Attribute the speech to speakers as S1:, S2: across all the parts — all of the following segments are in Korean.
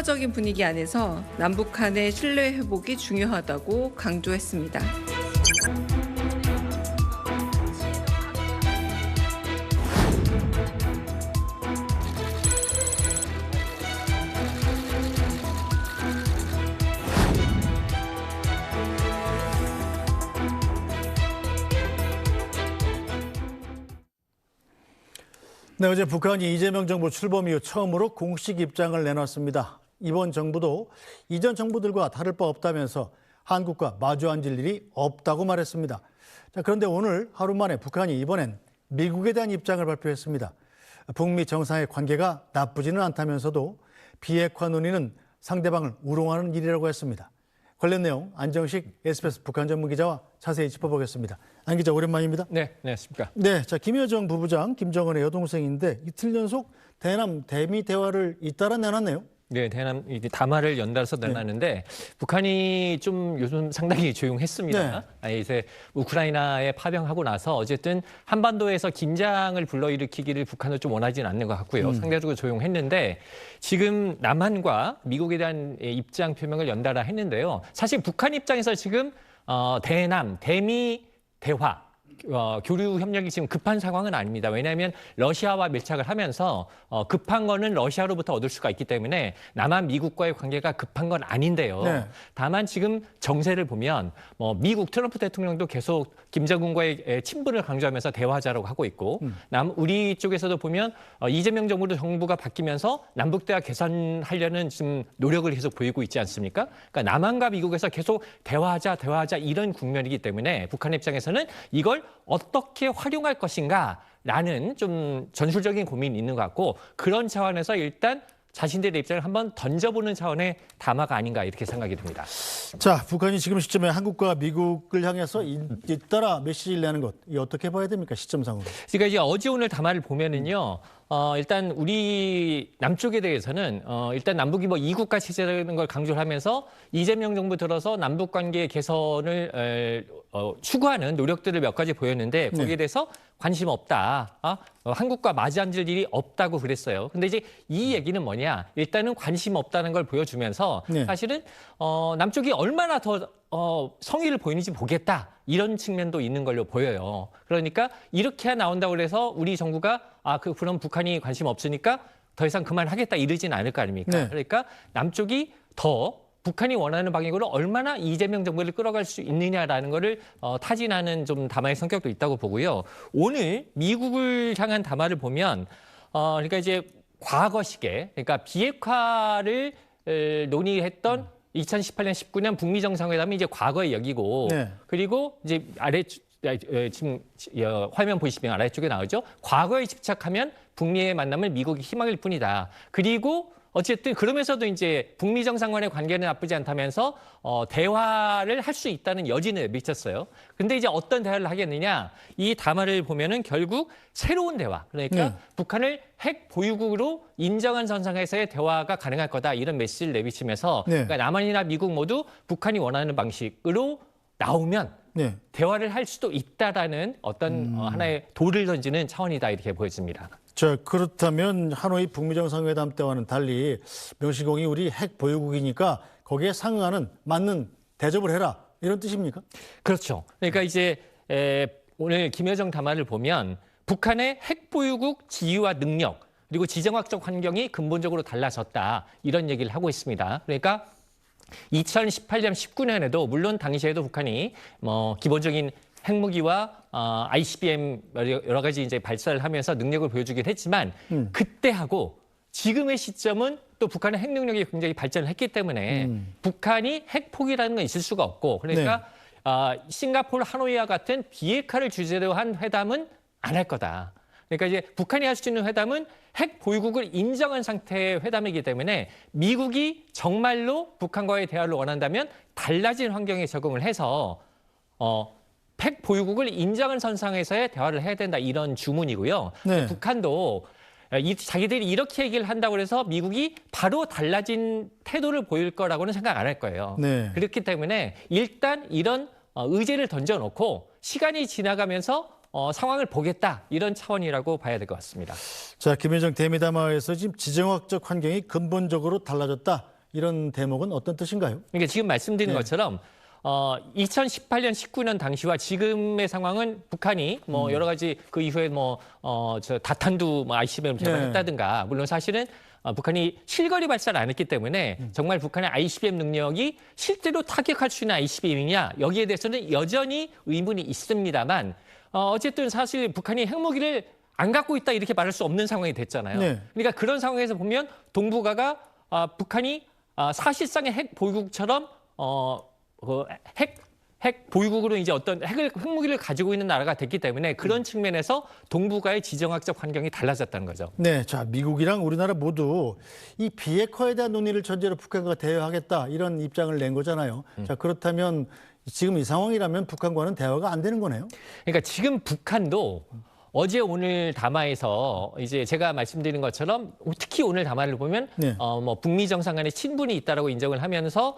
S1: 평화적인 분위기 안에서 남북 간의 신뢰 회복이 중요하다고 강조했습니다.
S2: 네, 어제 북한이 이재명 정부 출범 이후 처음으로 공식 입장을 내놨습니다. 이번 정부도 이전 정부들과 다를 바 없다면서 한국과 마주 앉을 일이 없다고 말했습니다. 자, 그런데 오늘 하루 만에 북한이 이번엔 미국에 대한 입장을 발표했습니다. 북미 정상의 관계가 나쁘지는 않다면서도 비핵화 논의는 상대방을 우롱하는 일이라고 했습니다. 관련 내용 안정식 SBS 북한 전문 기자와 자세히 짚어보겠습니다. 안 기자 오랜만입니다.
S3: 네, 안녕하십니까.
S2: 네, 자 김여정 부부장 김정은의 여동생인데 이틀 연속 대남 대미 대화를 잇따라 내놨네요.
S3: 네, 대남 담화를 연달아서 내놨는데 북한이 좀 요즘 상당히 조용했습니다. 이제 우크라이나에 파병하고 나서 어쨌든 한반도에서 긴장을 불러일으키기를 북한은 좀 원하지는 않는 것 같고요. 상대적으로 조용했는데 지금 남한과 미국에 대한 입장 표명을 연달아 했는데요. 사실 북한 입장에서 지금 대남 대미 대화 교류 협력이 지금 급한 상황은 아닙니다. 왜냐하면 러시아와 밀착을 하면서 급한 거는 러시아로부터 얻을 수가 있기 때문에 남한 미국과의 관계가 급한 건 아닌데요.
S2: 네.
S3: 다만 지금 정세를 보면 미국 트럼프 대통령도 계속 김정은과의 친분을 강조하면서 대화하자라고 하고 있고 우리 쪽에서도 보면 이재명 정부가 바뀌면서 남북 대화 개선하려는 지금 노력을 계속 보이고 있지 않습니까? 그러니까 남한과 미국에서 계속 대화하자 이런 국면이기 때문에 북한 입장에서는 이걸 어떻게 활용할 것인가라는 좀 전술적인 고민이 있는 것 같고 그런 차원에서 일단 자신들의 입장을 한번 던져보는 차원의 담화가 아닌가 이렇게 생각이 듭니다.
S2: 자, 북한이 지금 시점에 한국과 미국을 향해서 잇따라 메시지를 내는 것, 이 어떻게 봐야 됩니까? 시점상으로.
S3: 그러니까 이제 어제 오늘 담화를 보면은요. 일단 우리 남쪽에 대해서는 일단 남북이 이국가 체제라는 걸 강조를 하면서 이재명 정부 들어서 남북 관계 개선을 추구하는 노력들을 몇 가지 보였는데 거기에 대해서 관심 없다. 한국과 맞이 앉을 일이 없다고 그랬어요. 근데 이제 이 얘기는 뭐냐? 일단은 관심 없다는 걸 보여주면서 사실은 남쪽이 얼마나 더 성의를 보이는지 보겠다. 이런 측면도 있는 걸로 보여요. 그러니까 이렇게 나온다고 해서 우리 정부가 그럼 북한이 관심 없으니까 더 이상 그만하겠다 이러진 않을 거 아닙니까? 그러니까 남쪽이 더 북한이 원하는 방향으로 얼마나 이재명 정부를 끌어갈 수 있느냐라는 거를 타진하는 좀 담화의 성격도 있다고 보고요. 오늘 미국을 향한 담화를 보면 그러니까 이제 과거식의 그러니까 비핵화를 논의했던 2018년, 19년 북미 정상회담이 이제 과거의 얘기고 그리고 이제 지금 화면 보시면 아래쪽에 나오죠. 과거에 집착하면 북미의 만남을 미국이 희망일 뿐이다. 그리고 어쨌든 그러면서도 이제 북미 정상 간의 관계는 나쁘지 않다면서 대화를 할 수 있다는 여지는 미쳤어요. 근데 이제 어떤 대화를 하겠느냐? 이 담화를 보면은 결국 새로운 대화. 그러니까 북한을 핵 보유국으로 인정한 선상에서의 대화가 가능할 거다. 이런 메시지를 내비치면서 그러니까 남한이나 미국 모두 북한이 원하는 방식으로 나오면 대화를 할 수도 있다라는 어떤 하나의 돌을 던지는 차원이다 이렇게 보여집니다.
S2: 자, 그렇다면 하노이 북미 정상회담 때와는 달리 명시공이 우리 핵 보유국이니까 거기에 상응하는 맞는 대접을 해라 이런 뜻입니까?
S3: 그렇죠. 그러니까 이제 오늘 김여정 담화를 보면 북한의 핵 보유국 지위와 능력 그리고 지정학적 환경이 근본적으로 달라졌다 이런 얘기를 하고 있습니다. 그러니까 2018년, 19년에도 물론 당시에도 북한이 기본적인 핵무기와 ICBM 여러 가지 이제 발사를 하면서 능력을 보여주긴 했지만 그때하고 지금의 시점은 또 북한의 핵 능력이 굉장히 발전을 했기 때문에 북한이 핵 포기라는 건 있을 수가 없고 그러니까 싱가포르 하노이와 같은 비핵화를 주제로 한 회담은 안 할 거다. 그러니까 이제 북한이 할 수 있는 회담은 핵 보유국을 인정한 상태의 회담이기 때문에 미국이 정말로 북한과의 대화를 원한다면 달라진 환경에 적응을 해서 핵 보유국을 인정한 선상에서의 대화를 해야 된다 이런 주문이고요. 북한도 자기들이 이렇게 얘기를 한다고 해서 미국이 바로 달라진 태도를 보일 거라고는 생각 안 할 거예요. 그렇기 때문에 일단 이런 의제를 던져놓고 시간이 지나가면서 상황을 보겠다 이런 차원이라고 봐야 될 것 같습니다.
S2: 자, 김여정 대미담화에서 지금 지정학적 환경이 근본적으로 달라졌다 이런 대목은 어떤 뜻인가요?
S3: 그러니까 지금 말씀드린
S2: 네.
S3: 것처럼 2018년, 19년 당시와 지금의 상황은 북한이 뭐 여러 가지 그 이후에 저 다탄두 ICBM을 개발했다든가 물론 사실은 북한이 실거리 발사를 안 했기 때문에 정말 북한의 ICBM 능력이 실제로 타격할 수 있는 ICBM이냐 여기에 대해서는 여전히 의문이 있습니다만 어쨌든 사실 북한이 핵무기를 안 갖고 있다 이렇게 말할 수 없는 상황이 됐잖아요.
S2: 네.
S3: 그러니까 그런 상황에서 보면 동북아가 북한이 사실상의 핵 보유국처럼 핵 보유국으로 이제 어떤 핵무기를 가지고 있는 나라가 됐기 때문에 그런 측면에서 동북아의 지정학적 환경이 달라졌다는 거죠.
S2: 네, 자 미국이랑 우리나라 모두 이 비핵화에 대한 논의를 전제로 북한과 대화하겠다 이런 입장을 낸 거잖아요. 자 그렇다면 지금 이 상황이라면 북한과는 대화가 안 되는 거네요.
S3: 그러니까 지금 북한도 어제 오늘 담화에서 이제 제가 말씀드린 것처럼 특히 오늘 담화를 보면
S2: 네.
S3: 북미 정상 간의 친분이 있다라고 인정을 하면서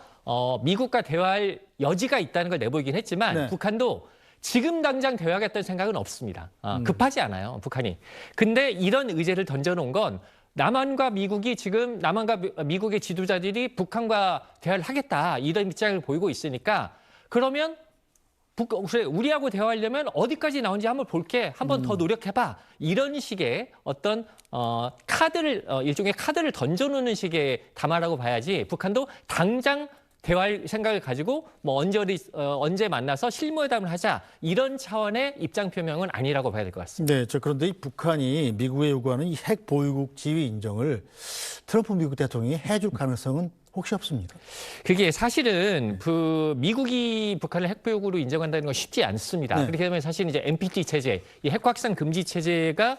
S3: 미국과 대화할 여지가 있다는 걸 내보이긴 했지만
S2: 네.
S3: 북한도 지금 당장 대화하겠다는 생각은 없습니다. 급하지 않아요, 북한이. 근데 이런 의제를 던져놓은 건 남한과 미국이 지금 남한과 미국의 지도자들이 북한과 대화를 하겠다 이런 입장을 보이고 있으니까 그러면 그래, 우리하고 대화하려면 어디까지 나온지 한번 볼게. 한번 더 노력해봐. 이런 식의 어떤 카드를 일종의 카드를 던져놓는 식의 담화라고 봐야지 북한도 당장 대화할 생각을 가지고 언제 만나서 실무회담을 하자 이런 차원의 입장 표명은 아니라고 봐야 될 것 같습니다.
S2: 네, 그런데 이 북한이 미국에 요구하는 이 핵 보유국 지위 인정을 트럼프 미국 대통령이 해줄 가능성은 혹시 없습니까?
S3: 그게 사실은 미국이 북한을 핵보유국으로 인정한다는 건 쉽지 않습니다.
S2: 네.
S3: 그렇게 되면 사실 이제 NPT 체제, 이 핵확산 금지 체제가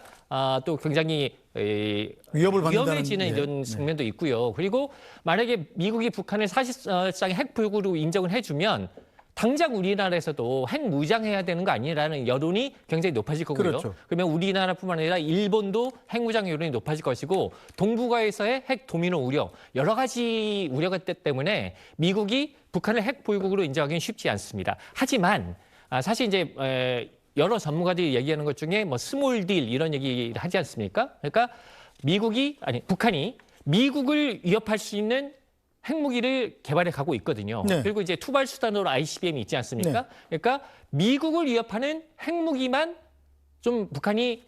S3: 또 굉장히
S2: 위협을 받는다는
S3: 위험해지는 이런 측면도 있고요. 그리고 만약에 미국이 북한을 사실상 핵보유국으로 인정을 해주면 당장 우리나라에서도 핵 무장해야 되는 거 아니라는 여론이 굉장히 높아질 거고요.
S2: 그렇죠.
S3: 그러면 우리나라뿐만 아니라 일본도 핵 무장 여론이 높아질 것이고 동북아에서의 핵 도미노 우려 여러 가지 우려가 있기 때문에 미국이 북한을 핵 보유국으로 인정하기는 쉽지 않습니다. 하지만 사실 이제 여러 전문가들이 얘기하는 것 중에 스몰 딜 이런 얘기를 하지 않습니까? 그러니까 북한이 미국을 위협할 수 있는 핵무기를 개발해 가고 있거든요.
S2: 네.
S3: 그리고 이제 투발 수단으로 ICBM이 있지 않습니까?
S2: 네.
S3: 그러니까 미국을 위협하는 핵무기만 좀 북한이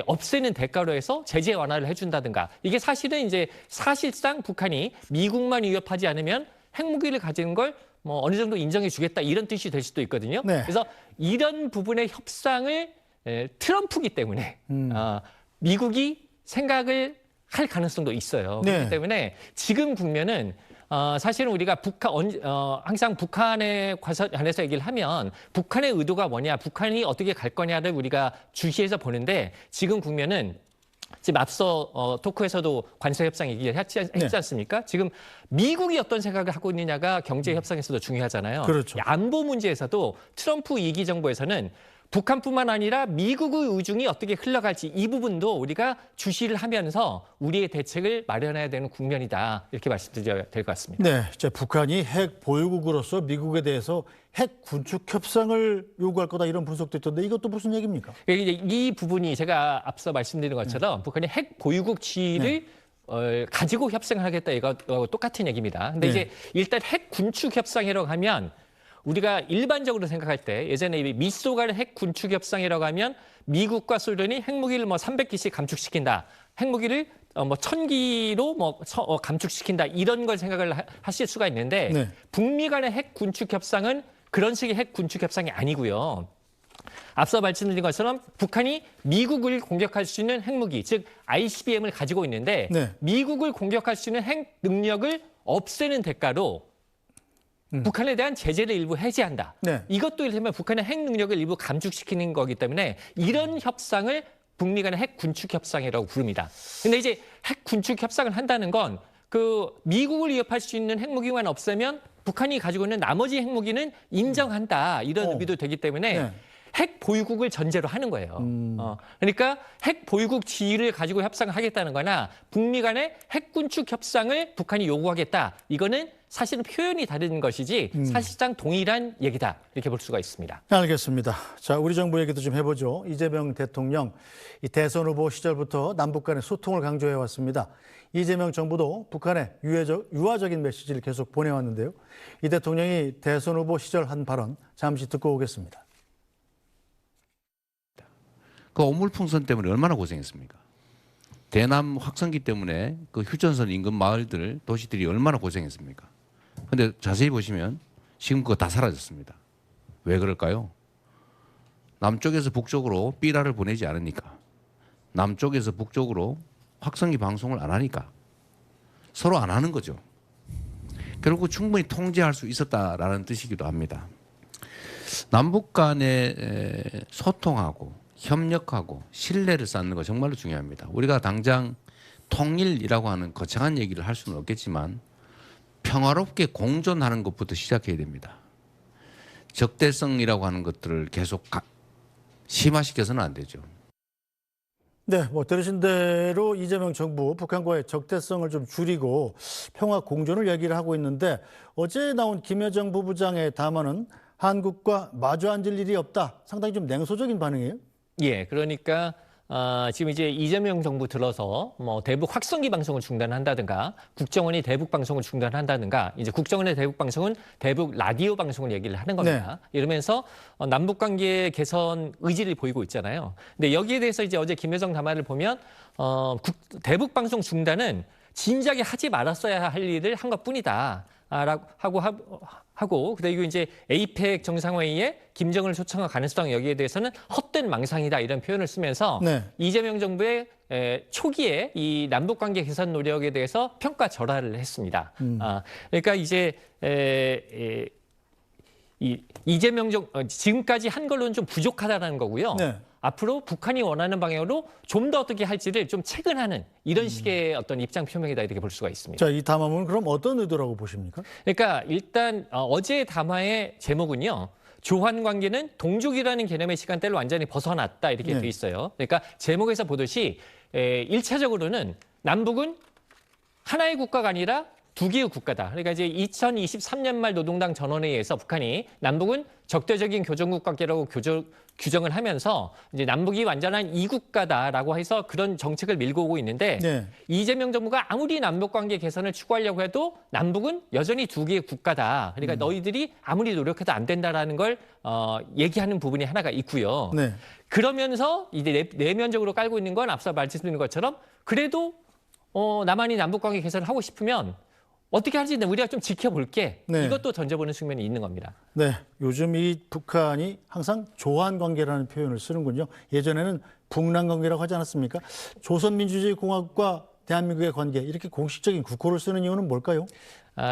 S3: 없애는 대가로 해서 제재 완화를 해준다든가 이게 사실은 이제 사실상 북한이 미국만 위협하지 않으면 핵무기를 가지는 걸 어느 정도 인정해 주겠다 이런 뜻이 될 수도 있거든요.
S2: 네.
S3: 그래서 이런 부분의 협상을 트럼프기 때문에 미국이 생각을 할 가능성도 있어요.
S2: 네.
S3: 그렇기 때문에 지금 국면은 사실은 우리가 항상 북한에 관해서 얘기를 하면 북한의 의도가 뭐냐, 북한이 어떻게 갈 거냐를 우리가 주시해서 보는데 지금 국면은 지금 앞서 토크에서도 관세 협상 얘기를 했지 않습니까? 지금 미국이 어떤 생각을 하고 있느냐가 경제 협상에서도 중요하잖아요.
S2: 그렇죠.
S3: 안보 문제에서도 트럼프 2기 정부에서는 북한뿐만 아니라 미국의 의중이 어떻게 흘러갈지 이 부분도 우리가 주시를 하면서 우리의 대책을 마련해야 되는 국면이다. 이렇게 말씀드려야 될 것 같습니다.
S2: 네, 이제 북한이 핵 보유국으로서 미국에 대해서 핵 군축 협상을 요구할 거다 이런 분석도 있던데 이것도 무슨 얘기입니까?
S3: 이 부분이 제가 앞서 말씀드린 것처럼 북한이 핵 보유국 지위를 가지고 협상을 하겠다 이거하고 똑같은 얘기입니다. 근데 이제 일단 핵 군축 협상이라고 하면 우리가 일반적으로 생각할 때 예전에 미소 간의 핵 군축 협상이라고 하면 미국과 소련이 핵무기를 300기씩 감축시킨다. 핵무기를 1000기로 감축시킨다. 이런 걸 생각을 하실 수가 있는데
S2: 네.
S3: 북미 간의 핵 군축 협상은 그런 식의 핵 군축 협상이 아니고요. 앞서 말씀드린 것처럼 북한이 미국을 공격할 수 있는 핵무기, 즉 ICBM을 가지고 있는데 미국을 공격할 수 있는 핵 능력을 없애는 대가로 북한에 대한 제재를 일부 해제한다. 이것도 이를테면 북한의 핵 능력을 일부 감축시키는 거기 때문에 이런 협상을 북미 간의 핵 군축 협상이라고 부릅니다. 근데 이제 핵 군축 협상을 한다는 건 미국을 위협할 수 있는 핵무기만 없애면 북한이 가지고 있는 나머지 핵무기는 인정한다. 이런 의미도 되기 때문에 핵 보유국을 전제로 하는 거예요. 그러니까 핵 보유국 지위를 가지고 협상을 하겠다는 거나 북미 간의 핵 군축 협상을 북한이 요구하겠다. 이거는 사실은 표현이 다른 것이지 사실상 동일한 얘기다. 이렇게 볼 수가 있습니다.
S2: 알겠습니다. 자, 우리 정부 얘기도 좀 해보죠. 이재명 대통령 이 대선 후보 시절부터 남북 간의 소통을 강조해 왔습니다. 이재명 정부도 북한에 유화적인 메시지를 계속 보내왔는데요. 이 대통령이 대선 후보 시절 한 발언 잠시 듣고 오겠습니다.
S4: 그 오물풍선 때문에 얼마나 고생했습니까? 대남 확성기 때문에 그 휴전선 인근 마을들, 도시들이 얼마나 고생했습니까? 근데 자세히 보시면 지금 그거 다 사라졌습니다. 왜 그럴까요? 남쪽에서 북쪽으로 삐라를 보내지 않으니까. 남쪽에서 북쪽으로 확성기 방송을 안 하니까. 서로 안 하는 거죠. 결국 충분히 통제할 수 있었다라는 뜻이기도 합니다. 남북 간에 소통하고 협력하고 신뢰를 쌓는 거 정말로 중요합니다. 우리가 당장 통일이라고 하는 거창한 얘기를 할 수는 없겠지만 평화롭게 공존하는 것부터 시작해야 됩니다. 적대성이라고 하는 것들을 계속 심화시켜서는 안 되죠.
S2: 네, 들으신 대로 이재명 정부 북한과의 적대성을 좀 줄이고 평화 공존을 얘기를 하고 있는데 어제 나온 김여정 부부장의 담화는 한국과 마주 앉을 일이 없다. 상당히 좀 냉소적인 반응이에요.
S3: 예, 그러니까 지금 이제 이재명 정부 들어서 뭐 대북 확성기 방송을 중단한다든가 국정원이 대북 방송을 중단한다든가 이제 국정원의 대북 방송은 대북 라디오 방송을 얘기를 하는 겁니다. 네. 이러면서 남북 관계 개선 의지를 보이고 있잖아요. 근데 여기에 대해서 이제 어제 김여정 담화를 보면 대북 방송 중단은 진작에 하지 말았어야 할 일을 한 것뿐이다. 라고 하고 그리고 이제 에이펙 정상회의에 김정은을 초청할 가능성 여기에 대해서는 헛된 망상이다 이런 표현을 쓰면서 네. 이재명 정부의 초기에 이 남북 관계 개선 노력에 대해서 평가절하를 했습니다. 그러니까 이제 이재명 지금까지 한 걸로는 좀 부족하다는 거고요. 네. 앞으로 북한이 원하는 방향으로 좀 더 어떻게 할지를 좀 체근하는 이런 식의 어떤 입장 표명이다 이렇게 볼 수가 있습니다.
S2: 자, 이 담화문은 그럼 어떤 의도라고 보십니까?
S3: 그러니까 일단 어제 담화의 제목은요. 조한 관계는 동족이라는 개념의 시간대를 완전히 벗어났다 이렇게 돼 있어요. 그러니까 제목에서 보듯이 1차적으로는 남북은 하나의 국가가 아니라 두 개의 국가다. 그러니까 이제 2023년 말 노동당 전원회의에서 북한이 남북은 적대적인 교전국 관계라고 규정을 하면서 이제 남북이 완전한 이국가다라고 해서 그런 정책을 밀고 오고 있는데 네. 이재명 정부가 아무리 남북 관계 개선을 추구하려고 해도 남북은 여전히 두 개의 국가다. 그러니까 너희들이 아무리 노력해도 안 된다라는 걸 얘기하는 부분이 하나가 있고요. 네. 그러면서 이제 내면적으로 깔고 있는 건 앞서 말씀드린 것처럼 그래도 남한이 남북 관계 개선을 하고 싶으면 어떻게 할지 우리가 좀 지켜볼게. 네. 이것도 던져보는 측면이 있는 겁니다.
S2: 네, 요즘 이 북한이 항상 조한 관계라는 표현을 쓰는군요. 예전에는 북남 관계라고 하지 않았습니까? 조선민주주의 공화국과 대한민국의 관계 이렇게 공식적인 국호를 쓰는 이유는 뭘까요?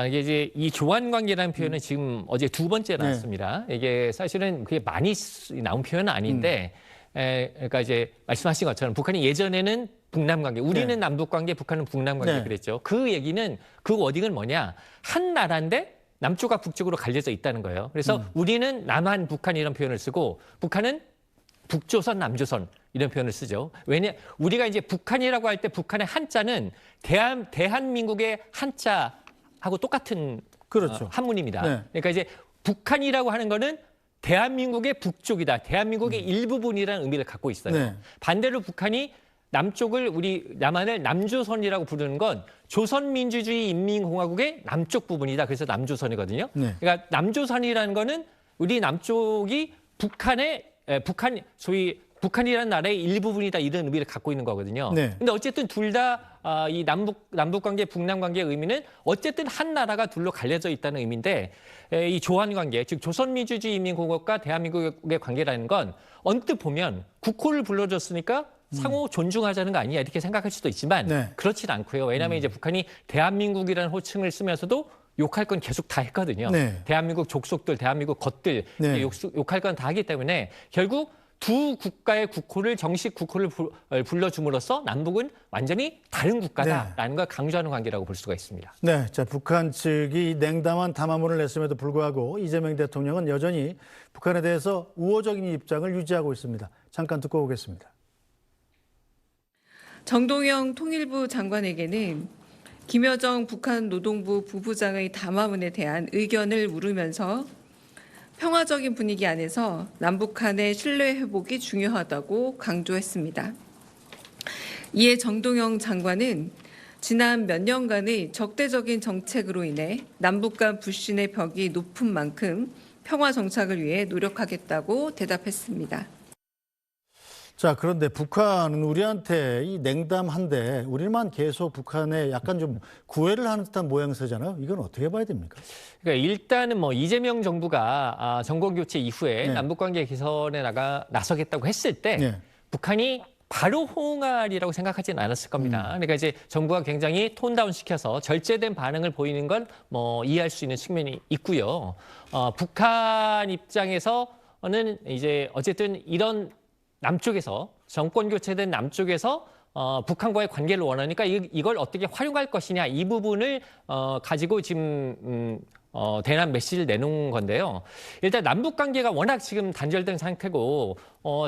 S3: 이게 이제 이 조한 관계라는 표현은 지금 어제 두 번째 나왔습니다. 네. 이게 사실은 그게 많이 나온 표현은 아닌데, 그러니까 이제 말씀하신 것처럼 북한이 예전에는 북남 관계, 우리는 네. 남북 관계, 북한은 북남 관계 네. 그랬죠. 그 얘기는 그 워딩은 뭐냐? 한 나라인데 남쪽과 북쪽으로 갈려져 있다는 거예요. 그래서 우리는 남한, 북한 이런 표현을 쓰고 북한은 북조선, 남조선 이런 표현을 쓰죠. 왜냐? 우리가 이제 북한이라고 할 때 북한의 한자는 대한민국의 한자하고 똑같은 그렇죠. 한문입니다. 네. 그러니까 이제 북한이라고 하는 거는 대한민국의 북쪽이다. 대한민국의 일부분이라는 의미를 갖고 있어요. 네. 반대로 북한이 남쪽을 우리 남한을 남조선이라고 부르는 건 조선민주주의 인민공화국의 남쪽 부분이다. 그래서 남조선이거든요. 네. 그러니까 남조선이라는 거는 우리 남쪽이 소위 북한이라는 나라의 일부분이다 이런 의미를 갖고 있는 거거든요. 네. 근데 어쨌든 둘 다 이 남북 관계, 북남 관계의 의미는 어쨌든 한 나라가 둘로 갈려져 있다는 의미인데 이 조한 관계, 즉 조선민주주의 인민공화국과 대한민국의 관계라는 건 언뜻 보면 국호를 불러줬으니까 상호 존중하자는 거 아니냐 이렇게 생각할 수도 있지만 네. 그렇진 않고요. 왜냐하면 이제 북한이 대한민국이라는 호칭을 쓰면서도 욕할 건 계속 다 했거든요. 네. 대한민국 족속들, 대한민국 것들 네. 욕할 건 다 하기 때문에 결국 두 국가의 국호를 정식 국호를 불러줌으로써 남북은 완전히 다른 국가다라는 네. 걸 강조하는 관계라고 볼 수가 있습니다.
S2: 네, 자 북한 측이 냉담한 담화문을 냈음에도 불구하고 이재명 대통령은 여전히 북한에 대해서 우호적인 입장을 유지하고 있습니다. 잠깐 듣고 오겠습니다.
S1: 정동영 통일부 장관에게는 김여정 북한 노동부 부부장의 담화문에 대한 의견을 물으면서 평화적인 분위기 안에서 남북 간의 신뢰 회복이 중요하다고 강조했습니다. 이에 정동영 장관은 지난 몇 년간의 적대적인 정책으로 인해 남북 간 불신의 벽이 높은 만큼 평화 정착을 위해 노력하겠다고 대답했습니다.
S2: 자, 그런데 북한은 우리한테 이 냉담한데 우리만 계속 북한에 약간 좀 구애를 하는 듯한 모양새잖아요. 이건 어떻게 봐야 됩니까?
S3: 그러니까 일단은 뭐 이재명 정부가 정권 교체 이후에
S2: 네.
S3: 남북 관계 개선에 나서겠다고 했을 때
S2: 네.
S3: 북한이 바로 호응하리라고 생각하지는 않았을 겁니다. 그러니까 이제 정부가 굉장히 톤다운 시켜서 절제된 반응을 보이는 건 뭐 이해할 수 있는 측면이 있고요. 북한 입장에서는 이제 어쨌든 이런 남쪽에서 정권 교체된 남쪽에서 북한과의 관계를 원하니까 이걸 어떻게 활용할 것이냐 이 부분을 가지고 지금 대남 메시지를 내놓은 건데요. 일단 남북 관계가 워낙 지금 단절된 상태고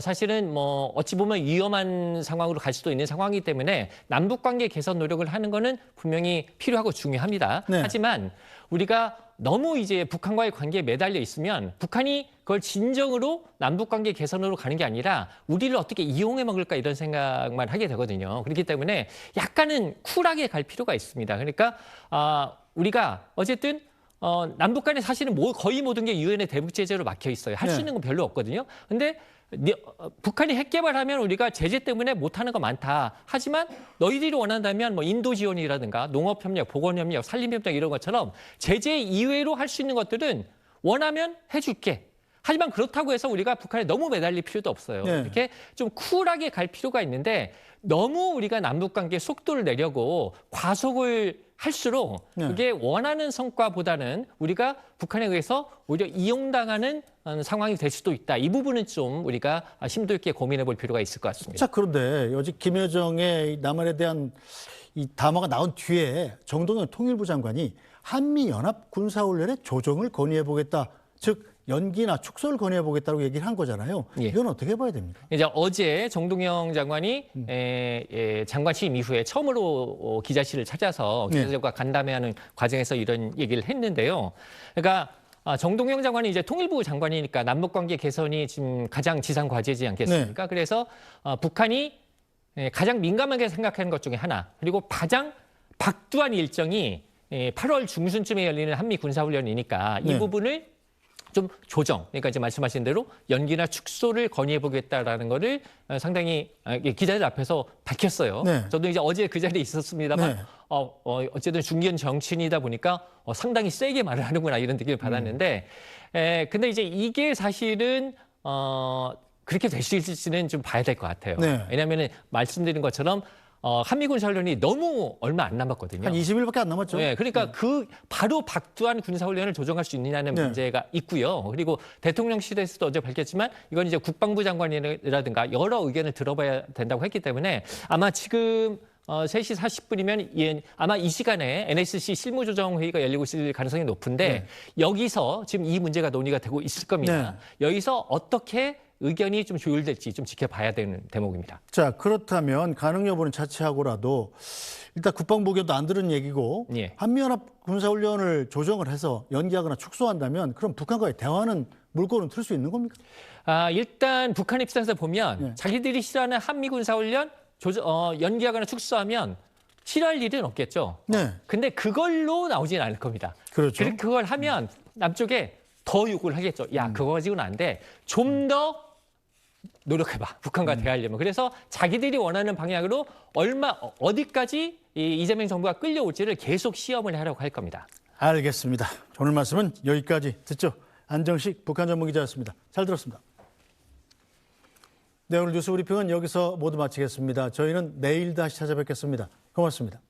S3: 사실은 뭐 어찌 보면 위험한 상황으로 갈 수도 있는 상황이기 때문에 남북 관계 개선 노력을 하는 거는 분명히 필요하고 중요합니다.
S2: 네.
S3: 하지만 우리가 너무 이제 북한과의 관계에 매달려 있으면 북한이 그걸 진정으로 남북 관계 개선으로 가는 게 아니라 우리를 어떻게 이용해 먹을까 이런 생각만 하게 되거든요. 그렇기 때문에 약간은 쿨하게 갈 필요가 있습니다. 그러니까 우리가 어쨌든 남북 간에 사실은 거의 모든 게 유엔의 대북 제재로 막혀 있어요. 할 수
S2: 네.
S3: 있는 건 별로 없거든요. 근데 북한이 핵 개발하면 우리가 제재 때문에 못하는 거 많다. 하지만 너희들이 원한다면 뭐 인도 지원이라든가 농업협력, 보건협력, 산림협력 이런 것처럼 제재 이외로 할 수 있는 것들은 원하면 해줄게. 하지만 그렇다고 해서 우리가 북한에 너무 매달릴 필요도 없어요.
S2: 네.
S3: 이렇게 좀 쿨하게 갈 필요가 있는데 너무 우리가 남북관계 속도를 내려고 과속을 할수록
S2: 네.
S3: 그게 원하는 성과보다는 우리가 북한에 의해서 오히려 이용당하는 상황이 될 수도 있다. 이 부분은 좀 우리가 심도 있게 고민해 볼 필요가 있을 것 같습니다.
S2: 자, 그런데 어제 김여정의 남한에 대한 이 담화가 나온 뒤에 정동영 통일부 장관이 한미연합 군사훈련의 조정을 건의해보겠다. 즉 연기나 축소를 건의해보겠다고 얘기를 한 거잖아요.
S3: 예.
S2: 이건 어떻게 봐야 됩니까?
S3: 이제 어제 정동영 장관이 장관 취임 이후에 처음으로 기자실을 찾아서 기자들과 간담회하는 과정에서 이런 얘기를 했는데요. 그러니까 정동영 장관이 이제 통일부 장관이니까 남북 관계 개선이 지금 가장 지상 과제지 않겠습니까? 그래서 북한이 가장 민감하게 생각하는 것 중에 하나, 그리고 가장 박두한 일정이 8월 중순쯤에 열리는 한미 군사훈련이니까 이
S2: 네.
S3: 부분을 좀 조정, 그러니까 이제 말씀하신 대로 연기나 축소를 건의해보겠다라는 거를 상당히 기자들 앞에서 밝혔어요.
S2: 네.
S3: 저도 이제 어제 그 자리에 있었습니다만
S2: 네.
S3: 어쨌든 중견 정치인이다 보니까 상당히 세게 말을 하는구나 이런 느낌을 받았는데 근데 이제 이게 사실은 그렇게 될 수 있을지는 좀 봐야 될 것 같아요.
S2: 네.
S3: 왜냐하면 말씀드린 것처럼 한미 군사훈련이 너무 얼마 안 남았거든요.
S2: 한 20일밖에 안 남았죠.
S3: 네, 그러니까 그 바로 박두한 군사훈련을 조정할 수 있느냐는
S2: 네.
S3: 문제가 있고요. 그리고 대통령실에서도 어제 밝혔지만 이건 이제 국방부 장관이라든가 여러 의견을 들어봐야 된다고 했기 때문에 아마 지금 3시 40분이면 아마 이 시간에 NSC 실무조정회의가 열리고 있을 가능성이 높은데
S2: 네.
S3: 여기서 지금 이 문제가 논의가 되고 있을 겁니다. 여기서 어떻게 의견이 좀 조율될지 좀 지켜봐야 되는 대목입니다.
S2: 자, 그렇다면 가능 여부는 차치하고라도 일단 국방부 의견도 안 들은 얘기고
S3: 예.
S2: 한미연합 군사훈련을 조정을 해서 연기하거나 축소한다면 그럼 북한과의 대화는 물꼬는 틀 수 있는 겁니까?
S3: 일단 북한 입장에서 보면
S2: 네.
S3: 자기들이 싫어하는 한미 군사훈련 연기하거나 축소하면 싫어할 일은 없겠죠.
S2: 네.
S3: 근데 그걸로 나오진 않을 겁니다.
S2: 그렇죠.
S3: 그걸 하면 남쪽에 더 요구를 하겠죠. 야, 그거 가지고는 안 돼. 좀 더 노력해봐. 북한과 대화하려면. 그래서 자기들이 원하는 방향으로 어디까지 이재명 정부가 끌려올지를 계속 시험을 하려고 할 겁니다.
S2: 알겠습니다. 오늘 말씀은 여기까지 듣죠. 안정식 북한 전문기자였습니다. 잘 들었습니다. 네, 오늘 뉴스 브리핑은 여기서 모두 마치겠습니다. 저희는 내일 다시 찾아뵙겠습니다. 고맙습니다.